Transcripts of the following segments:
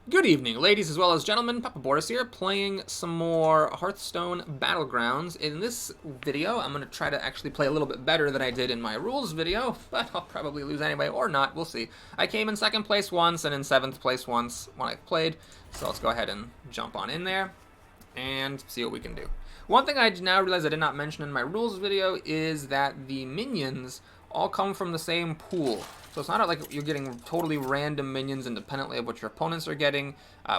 Good evening, ladies as well as gentlemen. Papa Boris here, playing some more Hearthstone Battlegrounds. In this video, I'm going to try to actually play a little bit better than I did in my rules video, but I'll probably lose anyway, or not, we'll see. I came in second place once and in seventh place once when I played, so let's go ahead and jump on in there and see what we can do. One thing I now realize I did not mention in my rules video is that the minions all come from the same pool. So it's not like you're getting totally random minions independently of what your opponents are getting.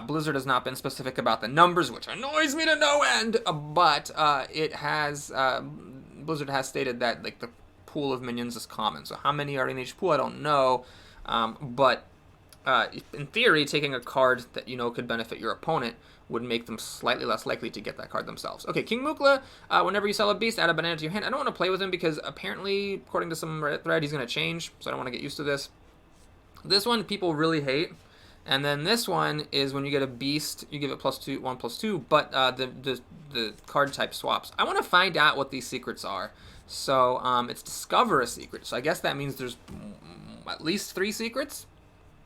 Blizzard has not been specific about the numbers, which annoys me to no end. But Blizzard has stated that like the pool of minions is common. So how many are in each pool, I don't know. But in theory, taking a card that you know could benefit your opponent would make them slightly less likely to get that card themselves. Okay, King Mukla, whenever you sell a beast, add a banana to your hand. I don't want to play with him because apparently, according to some Reddit thread, he's going to change, so I don't want to get used to this. This one people really hate. And then this one is when you get a beast, you give it +2, 1/+2, but the card type swaps. I want to find out what these secrets are. So it's discover a secret. So I guess that means there's at least 3 secrets,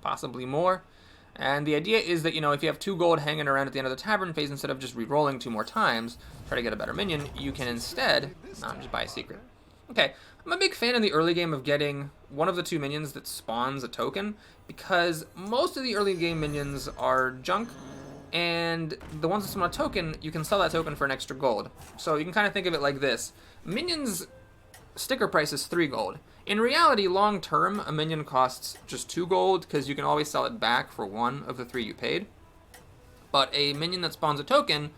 possibly more. And the idea is that, you know, if you have 2 gold hanging around at the end of the tavern phase, instead of just re-rolling 2 more times, try to get a better minion, you can instead just buy a secret. Okay, I'm a big fan in the early game of getting one of the 2 minions that spawns a token, because most of the early game minions are junk, and the ones that spawn a token, you can sell that token for an extra gold. So you can kind of think of it like this. Minions sticker price is 3 gold. In reality, long term, a minion costs just 2 gold because you can always sell it back for 1 of the 3 you paid. But a minion that spawns a token,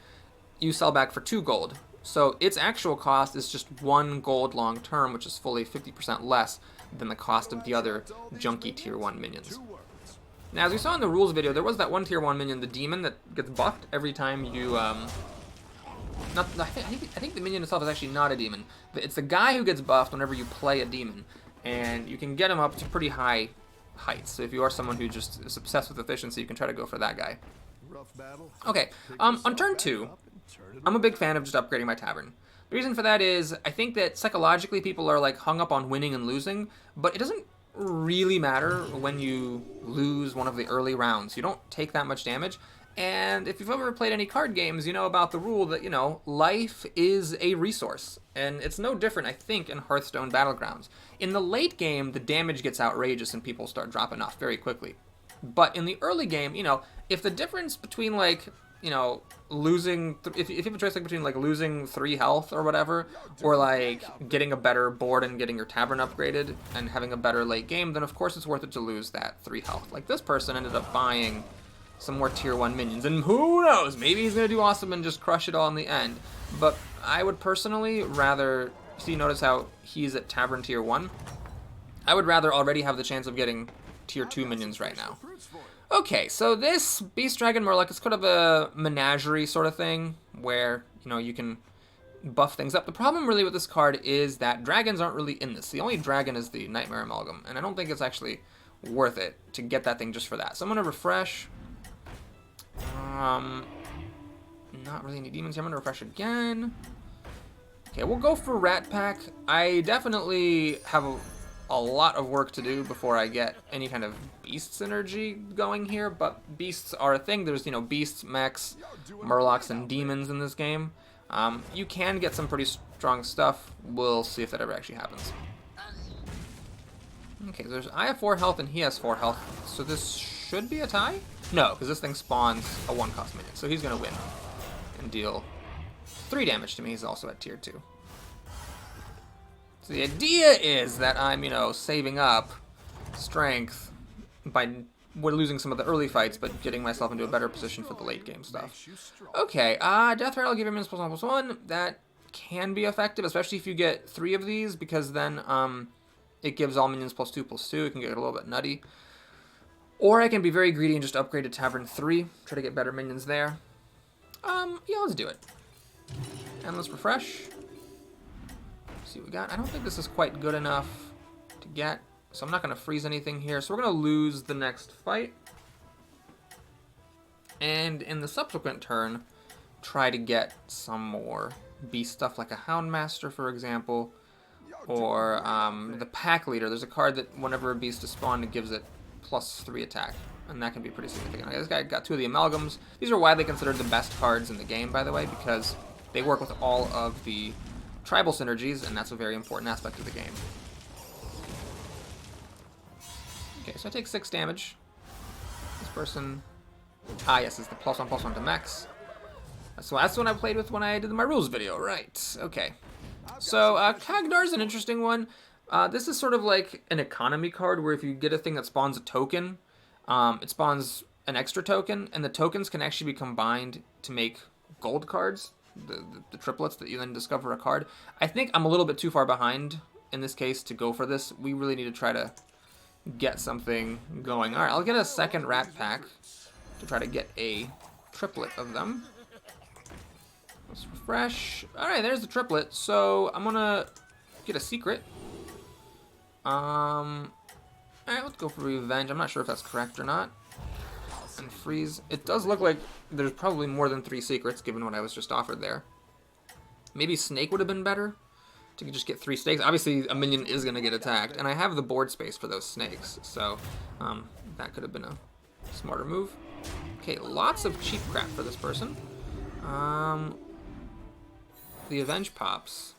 you sell back for 2 gold. So its actual cost is just 1 gold long term, which is fully 50% less than the cost of the other junky tier 1 minions. Now, as we saw in the rules video, there was that one tier 1 minion, the demon, that gets buffed every time you I think the minion itself is actually not a demon. It's the guy who gets buffed whenever you play a demon, and you can get him up to pretty high heights. So if you are someone who just is obsessed with efficiency, you can try to go for that guy. Okay, on turn 2, I'm a big fan of just upgrading my tavern. The reason for that is I think that psychologically people are like hung up on winning and losing, but it doesn't really matter when you lose one of the early rounds. You don't take that much damage. And if you've ever played any card games, you know about the rule that, you know, life is a resource. And it's no different, I think, in Hearthstone Battlegrounds. In the late game, the damage gets outrageous and people start dropping off very quickly. But in the early game, you know, if the difference between, like, you know, losing, if you have a choice like between, like, losing 3 health or whatever, or, like, getting a better board and getting your tavern upgraded and having a better late game, then of course it's worth it to lose that 3 health. Like, this person ended up buying some more tier 1 minions, and who knows, maybe he's gonna do awesome and just crush it all in the end. But I would personally rather, see, notice how he's at tavern tier 1, I would rather already have the chance of getting tier 2 minions right now. Okay, so this Beast Dragon Murloc is kind of a menagerie sort of thing, where, you know, you can buff things up. The problem really with this card is that dragons aren't really in this. The only dragon is the Nightmare Amalgam, and I don't think it's actually worth it to get that thing just for that. So I'm gonna refresh. Not really any demons here. I'm gonna refresh again. Okay, we'll go for Rat Pack. I definitely have a lot of work to do before I get any kind of beast synergy going here, but beasts are a thing. There's, you know, beasts, mechs, murlocs, and demons in this game. You can get some pretty strong stuff. We'll see if that ever actually happens. Okay, so I have 4 health and he has 4 health, so this should be a tie? No, because this thing spawns a 1-cost minion, so he's going to win and deal 3 damage to me. He's also at tier 2. So the idea is that I'm, you know, saving up strength by losing some of the early fights, but getting myself into a better position for the late game stuff. Okay, Death Rattle, give him +1/+1. That can be effective, especially if you get 3 of these, because then it gives all minions +2/+2. It can get a little bit nutty. Or I can be very greedy and just upgrade to Tavern 3, try to get better minions there. Yeah, let's do it. And let's refresh. See what we got. I don't think this is quite good enough to get, so I'm not going to freeze anything here. So we're going to lose the next fight. And in the subsequent turn, try to get some more beast stuff, like a Houndmaster, for example. Or the Pack Leader. There's a card that whenever a beast is spawned, it gives it +3 attack. and that can be pretty significant. This guy got 2 of the amalgams. These are widely considered the best cards in the game, by the way, because they work with all of the tribal synergies, and that's a very important aspect of the game. Okay, so I take 6 damage. This person... Ah, yes, it's the +1/+1 to mechs. So that's what I played with when I did my rules video, right. Okay. So, Kagdar's an interesting one. This is sort of like an economy card where if you get a thing that spawns a token, it spawns an extra token, and the tokens can actually be combined to make gold cards, the triplets that you then discover a card. I think I'm a little bit too far behind in this case to go for this. We really need to try to get something going. Alright, I'll get a second rat pack to try to get a triplet of them. Let's refresh. Alright, there's the triplet. So I'm gonna get a secret. Alright, let's go for revenge. I'm not sure if that's correct or not. And freeze. It does look like there's probably more than 3 secrets, given what I was just offered there. Maybe snake would have been better to just get 3 snakes. Obviously, a minion is going to get attacked, and I have the board space for those snakes, so that could have been a smarter move. Okay, lots of cheap crap for this person. The Avenge pops.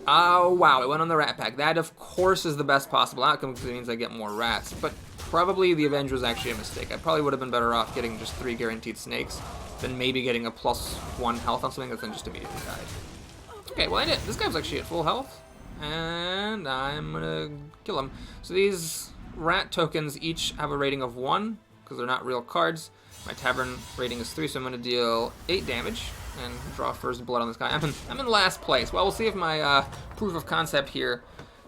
Oh, wow, it went on the rat pack. That, of course, is the best possible outcome because it means I get more rats. But probably the Avenge was actually a mistake. I probably would have been better off getting just 3 guaranteed snakes than maybe getting a +1 health on something that's then just immediately died. Okay, well, I did. This guy was actually at full health. And I'm going to kill him. So these rat tokens each have a rating of 1 because they're not real cards. My tavern rating is 3, so I'm going to deal 8 damage and draw first blood on this guy. I'm in last place. Well, we'll see if my proof of concept here,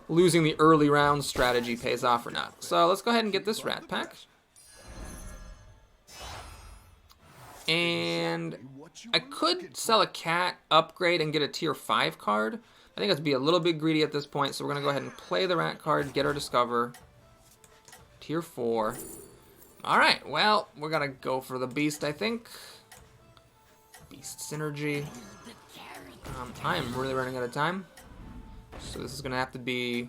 losing the early round strategy, pays off or not. So let's go ahead and get this rat pack. And I could sell a cat, upgrade, and get a tier 5 card. I think that'd be a little bit greedy at this point, so we're going to go ahead and play the rat card, get our discover. Tier 4. Alright, well, we're going to go for the beast, I think. Beast synergy. I am really running out of time. So this is going to have to be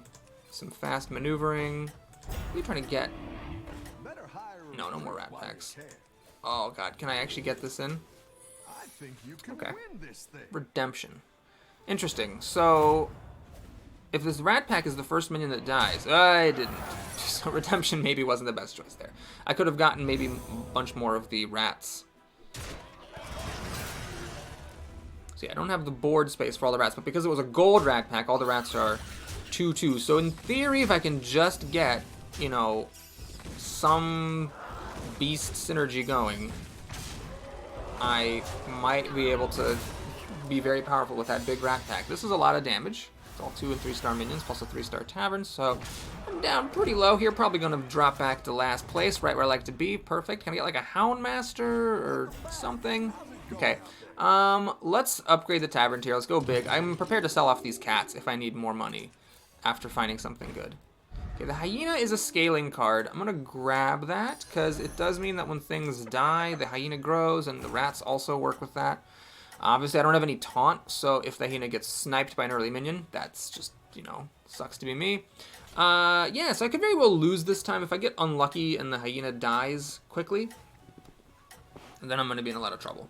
some fast maneuvering. What are you trying to get? No, no more rat packs. Oh god, can I actually get this in? Okay. Redemption. Interesting. So, if this rat pack is the first minion that dies, I didn't. So redemption maybe wasn't the best choice there. I could have gotten maybe a bunch more of the rats. See, I don't have the board space for all the rats, but because it was a gold rat pack, all the rats are 2/2. So in theory, if I can just get, you know, some beast synergy going, I might be able to be very powerful with that big rat pack. This is a lot of damage. It's all 2- and 3-star minions, plus a 3-star tavern, so I'm down pretty low here. Probably going to drop back to last place, right where I like to be. Perfect. Can I get like a Houndmaster or something? Okay. Let's upgrade the tavern tier. Let's go big. I'm prepared to sell off these cats if I need more money after finding something good. Okay, the hyena is a scaling card. I'm going to grab that because it does mean that when things die, the hyena grows, and the rats also work with that. Obviously, I don't have any taunt, so if the hyena gets sniped by an early minion, that's just, you know, sucks to be me. Yeah, so I could very well lose this time if I get unlucky and the hyena dies quickly. And then I'm going to be in a lot of trouble.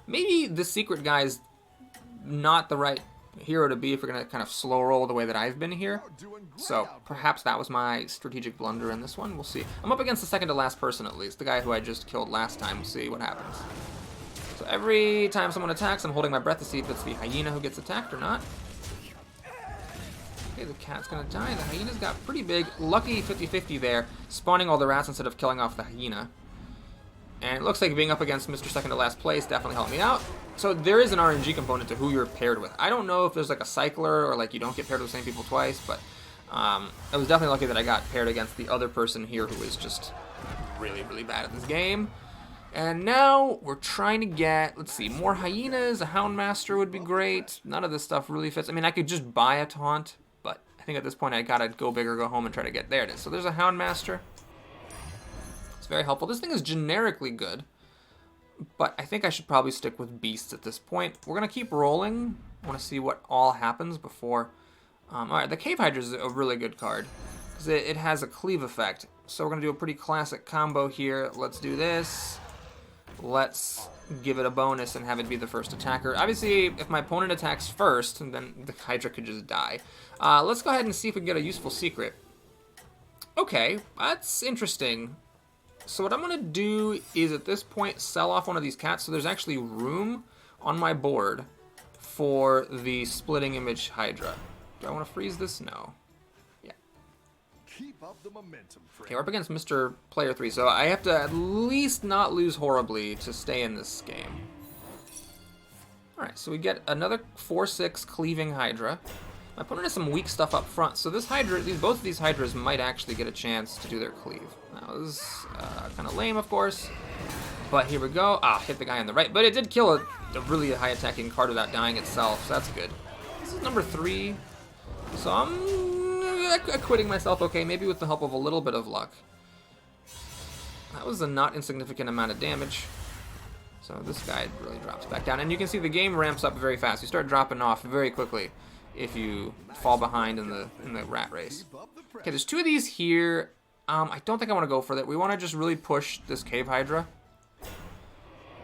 Maybe the secret guy's not the right hero to be if we're going to kind of slow roll the way that I've been here. So perhaps that was my strategic blunder in this one. We'll see. I'm up against the second to last person at least, the guy who I just killed last time. We'll see what happens. So every time someone attacks, I'm holding my breath to see if it's the hyena who gets attacked or not. Okay, the cat's gonna die. The hyena's got pretty big. Lucky 50-50 there, spawning all the rats instead of killing off the hyena. And it looks like being up against Mr. Second to last place definitely helped me out. So there is an RNG component to who you're paired with. I don't know if there's like a cycler or like you don't get paired with the same people twice, but I was definitely lucky that I got paired against the other person here who is just really, really bad at this game. And now we're trying to get, let's see, more hyenas. A Houndmaster would be great. None of this stuff really fits. I mean, I could just buy a taunt, but I think at this point I gotta go big or go home and try to get, there it is. So there's a Houndmaster. It's very helpful. This thing is generically good, but I think I should probably stick with beasts at this point. We're gonna keep rolling. I wanna see what all happens before. Alright, the Cave Hydra is a really good card. because it has a cleave effect. So we're going to do a pretty classic combo here. Let's do this. Let's give it a bonus and have it be the first attacker. Obviously, if my opponent attacks first, then the Hydra could just die. Let's go ahead and see if we can get a useful secret. Okay, that's interesting. So what I'm going to do is at this point sell off one of these cats so there's actually room on my board for the splitting image Hydra. Do I want to freeze this? No. Yeah. Keep up the momentum, friend. Okay, we're up against Mr. Player 3, so I have to at least not lose horribly to stay in this game. Alright, so we get another 4/6 cleaving Hydra. My opponent has some weak stuff up front, so this Hydra, both of these Hydras might actually get a chance to do their cleave. That was kind of lame, of course, but here we go. Hit the guy on the right, but it did kill a really high attacking card without dying itself, so that's good. This is number 3, so I'm acquitting myself okay, maybe with the help of a little bit of luck. That was a not insignificant amount of damage. So this guy really drops back down, and you can see the game ramps up very fast. You start dropping off very quickly if you fall behind in the rat race. Okay, there's 2 of these here. I don't think I want to go for that. We want to just really push this Cave Hydra.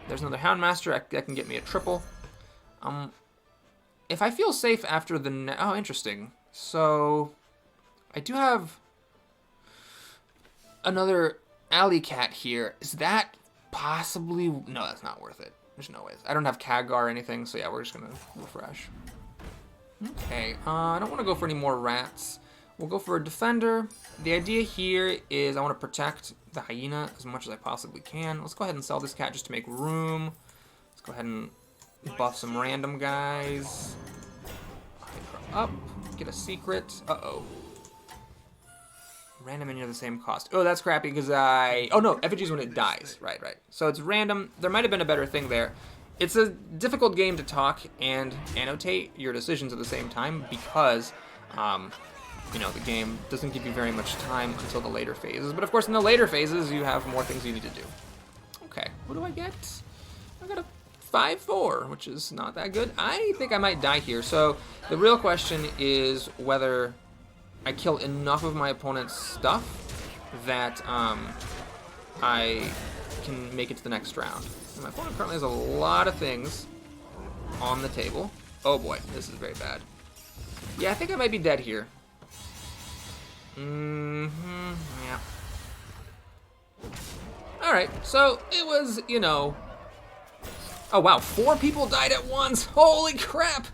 There's another Houndmaster. That can get me a triple. If I feel safe after the... Oh, interesting. So, I do have another Alley Cat here. Is that possibly... No, that's not worth it. There's no ways. I don't have Khadgar or anything, so yeah, we're just going to refresh. Okay, I don't want to go for any more rats. We'll go for a defender. The idea here is I want to protect the hyena as much as I possibly can. Let's go ahead and sell this cat just to make room. Let's go ahead and buff some random guys. Up, get a secret. Uh-oh. Random minion of the same cost. Oh, that's crappy because oh no, effigy is when it dies. Right. So it's random. There might have been a better thing there. It's a difficult game to talk and annotate your decisions at the same time because, you know, the game doesn't give you very much time until the later phases. But of course, in the later phases, you have more things you need to do. Okay, what do I get? I got a 5/4, which is not that good. I think I might die here. So the real question is whether I kill enough of my opponent's stuff that I can make it to the next round. And my opponent currently has a lot of things on the table. Oh boy, this is very bad. Yeah, I think I might be dead here. Yeah. Alright, so it was, you know... Oh wow, 4 people died at once! Holy crap!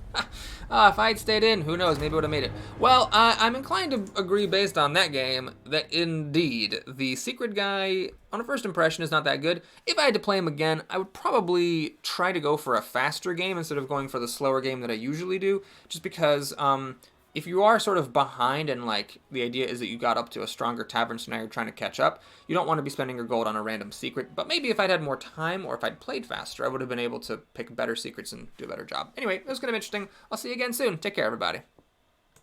If I'd stayed in, who knows, maybe I would have made it. Well, I'm inclined to agree based on that game that indeed, the secret guy, on a first impression, is not that good. If I had to play him again, I would probably try to go for a faster game instead of going for the slower game that I usually do, just because, if you are sort of behind and, like, the idea is that you got up to a stronger tavern, so now you're trying to catch up, you don't want to be spending your gold on a random secret. But maybe if I'd had more time or if I'd played faster, I would have been able to pick better secrets and do a better job. Anyway, it was kind of interesting. I'll see you again soon. Take care, everybody.